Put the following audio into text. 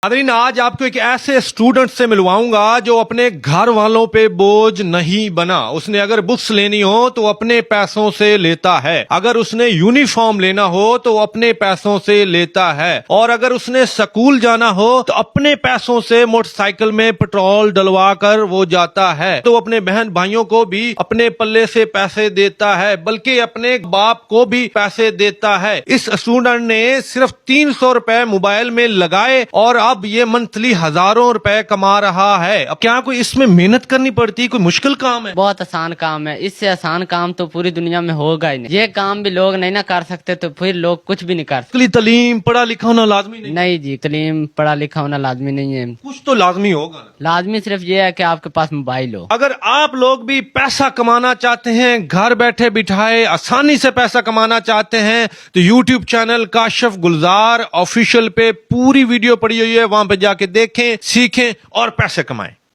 Nadreen, आज आपको एक ऐसे स्टूडेंट से मिलवाऊंगा जो अपने घर वालों पे बोझ नहीं बना। उसने अगर बुक्स लेनी हो तो अपने पैसों से लेता है, अगर उसने यूनिफॉर्म लेना हो तो अपने पैसों से लेता है, और अगर उसने स्कूल जाना हो तो अपने पैसों से मोटरसाइकिल में पेट्रोल डलवा कर वो जाता है। तो अपने बहन भाइयों को भी अपने पल्ले से पैसे देता है, बल्कि अपने बाप को भी पैसे देता है। इस स्टूडेंट ने सिर्फ 300 रुपए मोबाइल में लगाए और अब ये मंथली हजारों रुपए कमा रहा है। अब क्या कोई इसमें मेहनत करनी पड़ती, कोई मुश्किल काम है? बहुत आसान काम है। इससे आसान काम तो पूरी दुनिया में होगा ही नहीं। ये काम भी लोग नहीं ना कर सकते तो फिर लोग कुछ भी नहीं कर सकते। तलीम पढ़ा लिखा होना लाजमी नहीं? नहीं जी, तलीम पढ़ा लिखा होना लाजमी नहीं है। कुछ तो लाजमी होगा ना। लाजमी सिर्फ ये है कि आपके पास मोबाइल हो। अगर आप लोग भी पैसा कमाना चाहते हैं, घर बैठे बिठाए आसानी से पैसा कमाना चाहते हैं, तो YouTube चैनल काशिफ गुलजार ऑफिशियल पे पूरी वीडियो पड़ी हुई है, वहां पे जाके देखें, सीखें और पैसे कमाएं।